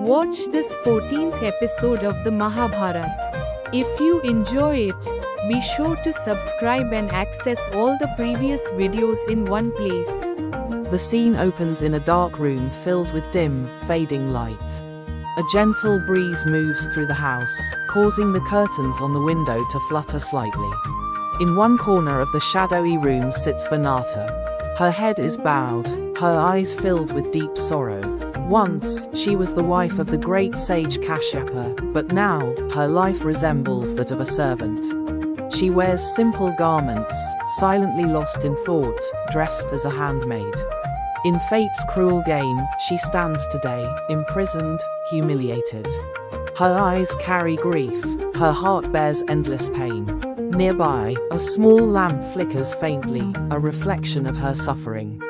watch this 14th episode of the Mahabharat. If you enjoy it, be sure to subscribe and access all the previous videos in one place. The scene opens in a dark room filled with dim, fading light. A gentle breeze moves through the house, causing the curtains on the window to flutter slightly. In one corner of the shadowy room sits Vinata. Her head is bowed, her eyes filled with deep sorrow. Once, she was the wife of the great Sage Kashyapa, but now, her life resembles that of a servant. She wears simple garments, silently lost in thought, dressed as a handmaid. In fate's cruel game, she stands today, imprisoned, humiliated. Her eyes carry grief, her heart bears endless pain. Nearby, a small lamp flickers faintly, a reflection of her suffering.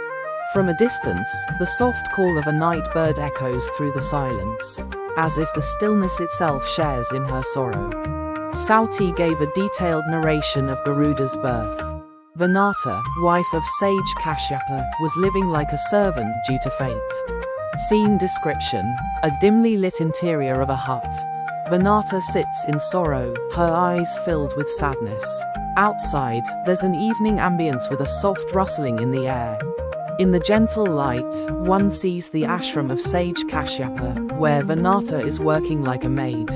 From a distance, the soft call of a night bird echoes through the silence, as if the stillness itself shares in her sorrow. Sauti gave a detailed narration of Garuda's birth. Vinata, wife of Sage Kashyapa, was living like a servant due to fate. Scene description: a dimly lit interior of a hut. Vinata sits in sorrow, her eyes filled with sadness. Outside, there's an evening ambience with a soft rustling in the air. In the gentle light, one sees the ashram of Sage Kashyapa, where Vinata is working like a maid.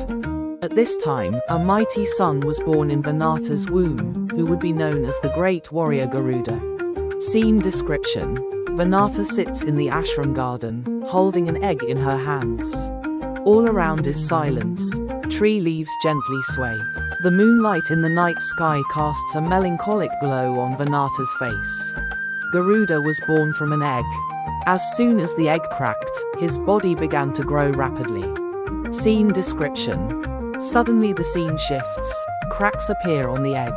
At this time, a mighty son was born in Vinata's womb, who would be known as the great warrior Garuda. Scene description: Vinata sits in the ashram garden, holding an egg in her hands. All around is silence. Tree leaves gently sway. The moonlight in the night sky casts a melancholic glow on Vinata's face. Garuda was born from an egg. As soon as the egg cracked, his body began to grow rapidly. Scene description: suddenly the scene shifts. Cracks appear on the egg.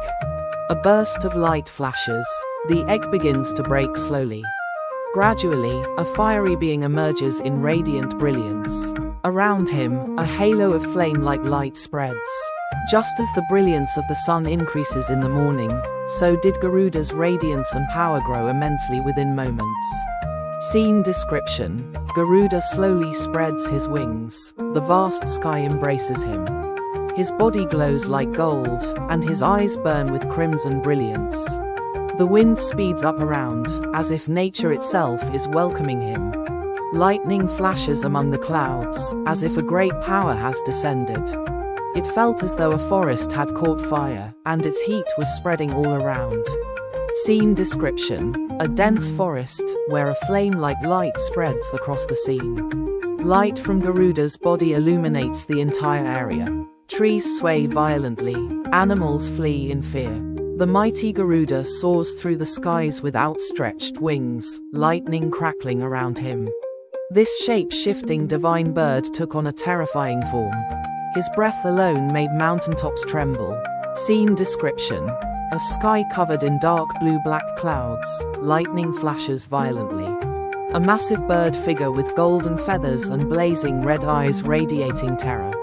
A burst of light flashes. The egg begins to break slowly. Gradually, a fiery being emerges in radiant brilliance. Around him, a halo of flame-like light spreads. Just as the brilliance of the sun increases in the morning, so did Garuda's radiance and power grow immensely within moments. Scene description: Garuda slowly spreads his wings. The vast sky embraces him. His body glows like gold, and his eyes burn with crimson brilliance. The wind speeds up around, as if nature itself is welcoming him. Lightning flashes among the clouds, as if a great power has descended. It felt as though a forest had caught fire, and its heat was spreading all around. Scene description: a dense forest, where a flame-like light spreads across the scene. Light from Garuda's body illuminates the entire area. Trees sway violently, animals flee in fear. The mighty Garuda soars through the skies with outstretched wings, lightning crackling around him. This shape-shifting divine bird took on a terrifying form. His breath alone made mountaintops tremble. Scene description: a sky covered in dark blue-black clouds, lightning flashes violently. A massive bird figure with golden feathers and blazing red eyes radiating terror.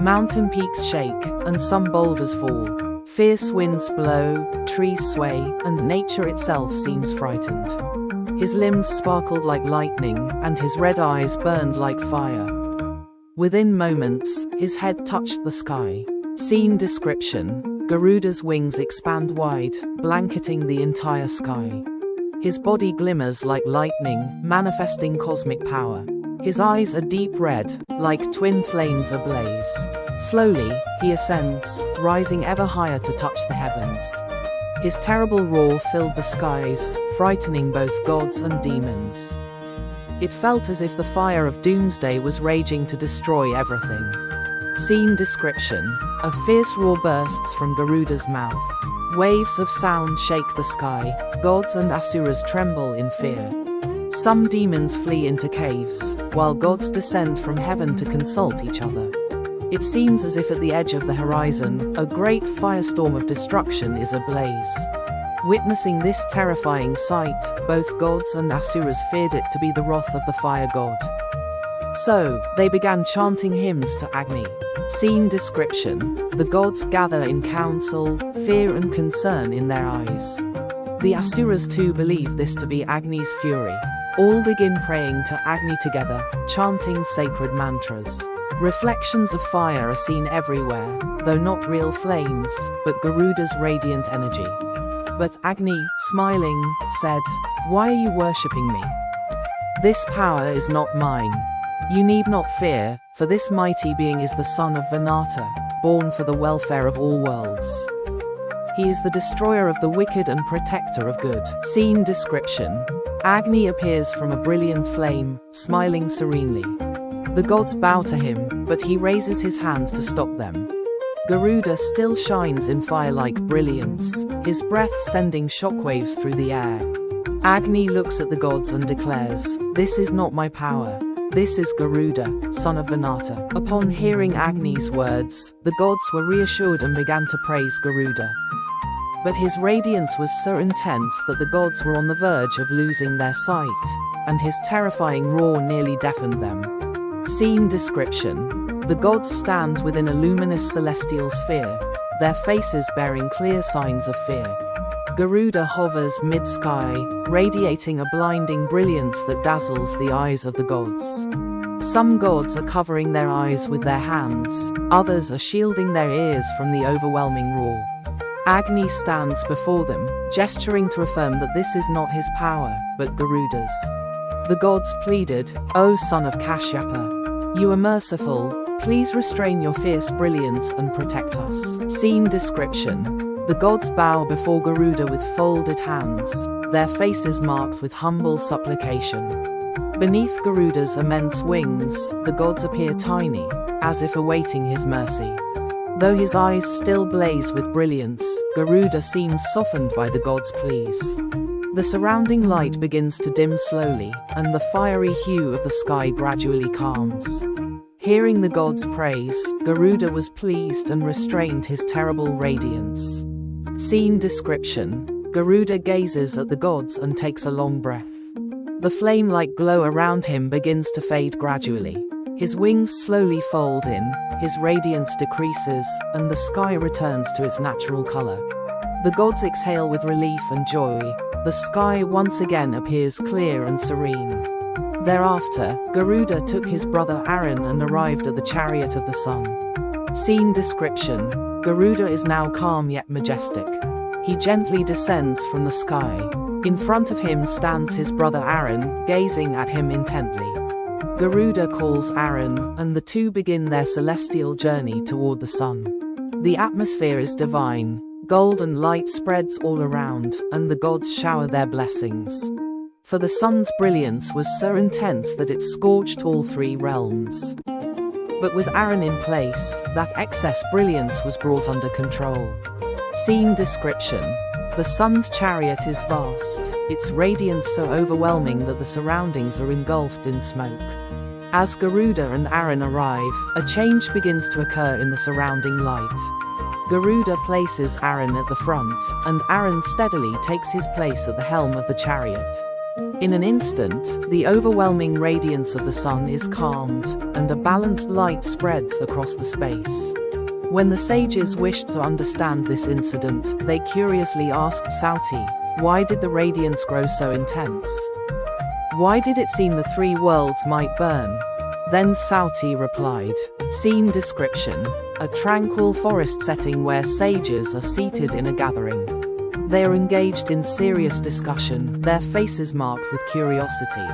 Mountain peaks shake, and some boulders fall. Fierce winds blow, trees sway, and nature itself seems frightened. His limbs sparkled like lightning, and his red eyes burned like fire. Within moments, his head touched the sky. Scene description: Garuda's wings expand wide, blanketing the entire sky. His body glimmers like lightning, manifesting cosmic power. His eyes are deep red, like twin flames ablaze. Slowly, he ascends, rising ever higher to touch the heavens. His terrible roar filled the skies, frightening both gods and demons. It felt as if the fire of doomsday was raging to destroy everything. Scene description: a fierce roar bursts from Garuda's mouth. Waves of sound shake the sky. Gods and asuras tremble in fear. Some demons flee into caves, while gods descend from heaven to consult each other. It seems as if at the edge of the horizon, a great firestorm of destruction is ablaze. Witnessing this terrifying sight, both gods and asuras feared it to be the wrath of the fire god. So, they began chanting hymns to Agni. Scene description: the gods gather in council, fear and concern in their eyes. The asuras too believe this to be Agni's fury. All begin praying to Agni together, chanting sacred mantras. Reflections of fire are seen everywhere, though not real flames, but Garuda's radiant energy. But Agni, smiling, said, "Why are you worshipping me? This power is not mine. You need not fear, for this mighty being is the son of Vinata, born for the welfare of all worlds. He is the destroyer of the wicked and protector of good." Scene description. Agni appears from a brilliant flame, smiling serenely. The gods bow to him, but he raises his hands to stop them. Garuda still shines in fire-like brilliance, his breath sending shockwaves through the air. Agni looks at the gods and declares, "This is not my power. This is Garuda, son of Vinata." Upon hearing Agni's words, the gods were reassured and began to praise Garuda. But his radiance was so intense that the gods were on the verge of losing their sight, and his terrifying roar nearly deafened them. Scene description. The gods stand within a luminous celestial sphere, their faces bearing clear signs of fear. Garuda hovers mid-sky, radiating a blinding brilliance that dazzles the eyes of the gods. Some gods are covering their eyes with their hands, others are shielding their ears from the overwhelming roar. Agni stands before them, gesturing to affirm that this is not his power, but Garuda's. The gods pleaded, "O son of Kashyapa, you are merciful, please restrain your fierce brilliance and protect us." Scene description. The gods bow before Garuda with folded hands, their faces marked with humble supplication. Beneath Garuda's immense wings, the gods appear tiny, as if awaiting his mercy. Though his eyes still blaze with brilliance, Garuda seems softened by the gods' pleas. The surrounding light begins to dim slowly, and the fiery hue of the sky gradually calms. Hearing the gods' praise, Garuda was pleased and restrained his terrible radiance. Scene description. Garuda gazes at the gods and takes a long breath. The flame-like glow around him begins to fade gradually. His wings slowly fold in, his radiance decreases, and the sky returns to its natural color. The gods exhale with relief and joy. The sky once again appears clear and serene. Thereafter, Garuda took his brother Arun and arrived at the chariot of the sun. Scene description. Garuda is now calm yet majestic. He gently descends from the sky. In front of him stands his brother Arun, gazing at him intently. Garuda calls Arun, and the two begin their celestial journey toward the sun. The atmosphere is divine, golden light spreads all around, and the gods shower their blessings. For the sun's brilliance was so intense that it scorched all three realms. But with Arun in place, that excess brilliance was brought under control. Scene description. The sun's chariot is vast, its radiance so overwhelming that the surroundings are engulfed in smoke. As Garuda and Arun arrive, a change begins to occur in the surrounding light. Garuda places Arun at the front, and Arun steadily takes his place at the helm of the chariot. In an instant, the overwhelming radiance of the sun is calmed, and a balanced light spreads across the space. When the sages wished to understand this incident, they curiously asked Sauti, "Why did the radiance grow so intense? Why did it seem the three worlds might burn?" Then Sauti replied. Scene description. A tranquil forest setting where sages are seated in a gathering. They are engaged in serious discussion, their faces marked with curiosity.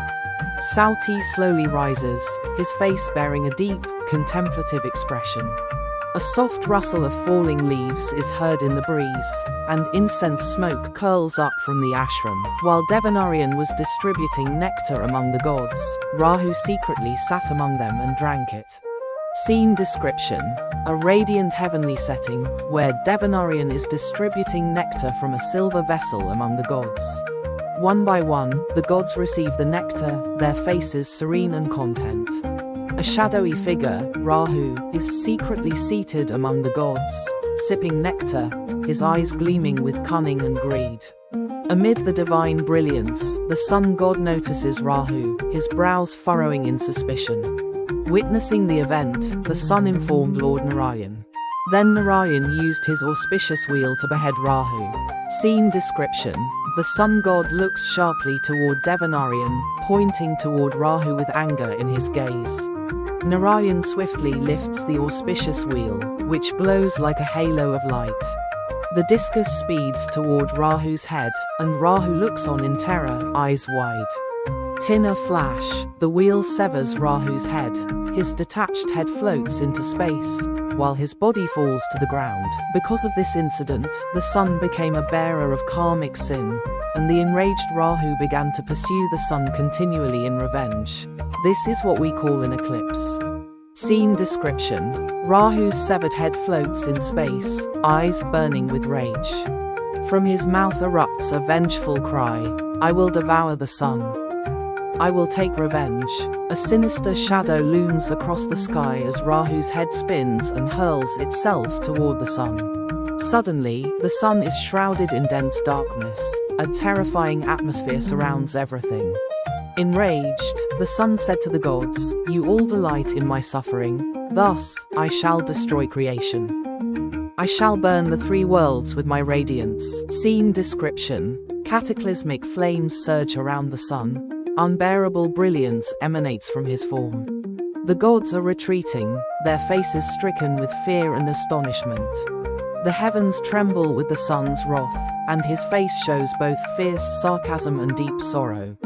Sauti slowly rises, his face bearing a deep, contemplative expression. A soft rustle of falling leaves is heard in the breeze, and incense smoke curls up from the ashram. While Devanarian was distributing nectar among the gods, Rahu secretly sat among them and drank it. Scene description. A radiant heavenly setting, where Devanarian is distributing nectar from a silver vessel among the gods. One by one, the gods receive the nectar, their faces serene and content. A shadowy figure, Rahu, is secretly seated among the gods, sipping nectar, his eyes gleaming with cunning and greed. Amid the divine brilliance, the sun god notices Rahu, his brows furrowing in suspicion. Witnessing the event, the sun informed Lord Narayan. Then Narayan used his auspicious wheel to behead Rahu. Scene description. the sun god looks sharply toward Devanarayan, pointing toward Rahu with anger in his gaze. Narayan swiftly lifts the auspicious wheel, which glows like a halo of light. The discus speeds toward Rahu's head, and Rahu looks on in terror, eyes wide. In a flash, the wheel severs Rahu's head. His detached head floats into space, while his body falls to the ground. Because of this incident, the sun became a bearer of karmic sin, and the enraged Rahu began to pursue the sun continually in revenge. This is what we call an eclipse. Scene description: Rahu's severed head floats in space, eyes burning with rage. From his mouth erupts a vengeful cry, "I will devour the sun. I will take revenge." A sinister shadow looms across the sky as Rahu's head spins and hurls itself toward the sun. Suddenly, the sun is shrouded in dense darkness. A terrifying atmosphere surrounds everything. Enraged, the sun said to the gods, "You all delight in my suffering. Thus, I shall destroy creation. I shall burn the three worlds with my radiance." Scene description: cataclysmic flames surge around the sun. Unbearable brilliance emanates from his form. The gods are retreating, their faces stricken with fear and astonishment. The heavens tremble with the sun's wrath, and his face shows both fierce sarcasm and deep sorrow.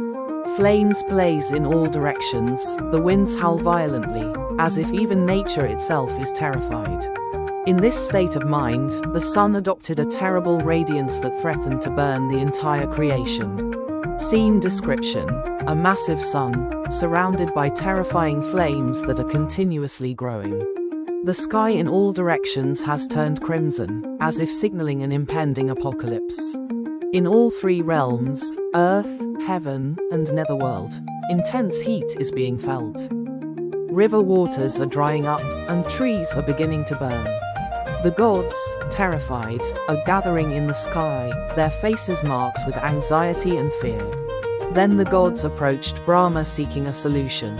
Flames blaze in all directions, the winds howl violently, as if even nature itself is terrified. In this state of mind, the sun adopted a terrible radiance that threatened to burn the entire creation. Scene description: a massive sun, surrounded by terrifying flames that are continuously growing. The sky in all directions has turned crimson, as if signaling an impending apocalypse. In all three realms, earth, heaven, and netherworld, intense heat is being felt. River waters are drying up, and trees are beginning to burn. The gods, terrified, are gathering in the sky, their faces marked with anxiety and fear. Then the gods approached Brahma seeking a solution.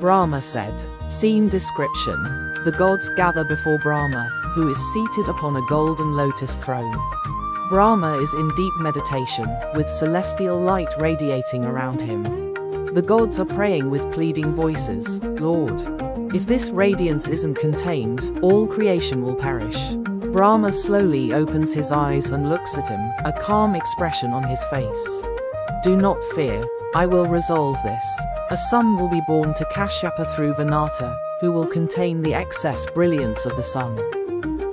Brahma said, scene description: the gods gather before Brahma, who is seated upon a golden lotus throne. Brahma is in deep meditation, with celestial light radiating around him. The gods are praying with pleading voices, "Lord, if this radiance isn't contained, all creation will perish." Brahma slowly opens his eyes and looks at him, a calm expression on his face. "Do not fear, I will resolve this. A son will be born to Kashyapa through Vinata, who will contain the excess brilliance of the sun.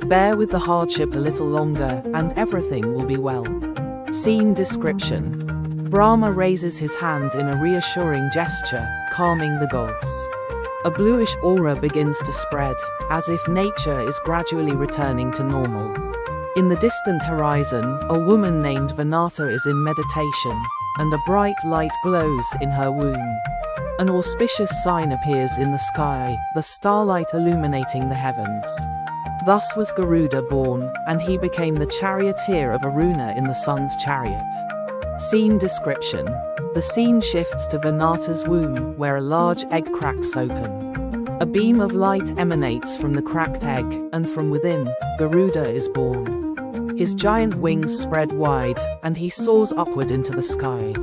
Bear with the hardship a little longer, and everything will be well." Scene description: Brahma raises his hand in a reassuring gesture, calming the gods. A bluish aura begins to spread, as if nature is gradually returning to normal. In the distant horizon, a woman named Vinata is in meditation, and a bright light glows in her womb. An auspicious sign appears in the sky, the starlight illuminating the heavens. Thus was Garuda born, and he became the charioteer of Aruna in the sun's chariot. Scene description: the scene shifts to Vinata's womb, where a large egg cracks open. A beam of light emanates from the cracked egg, and from within, Garuda is born. His giant wings spread wide, and he soars upward into the sky.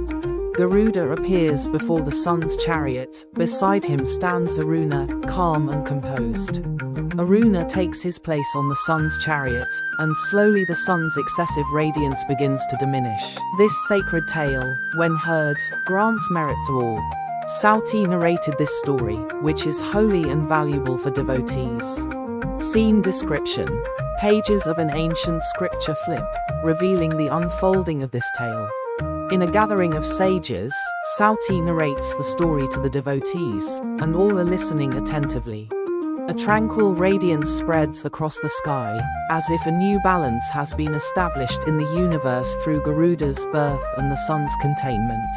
Garuda appears before the sun's chariot. Beside him stands Aruna, calm and composed. Aruna takes his place on the sun's chariot, and slowly the sun's excessive radiance begins to diminish. This sacred tale, when heard, grants merit to all. Sauti narrated this story, which is holy and valuable for devotees. Scene description: pages of an ancient scripture flip, revealing the unfolding of this tale. In a gathering of sages, Sauti narrates the story to the devotees, and all are listening attentively. A tranquil radiance spreads across the sky, as if a new balance has been established in the universe through Garuda's birth and the sun's containment.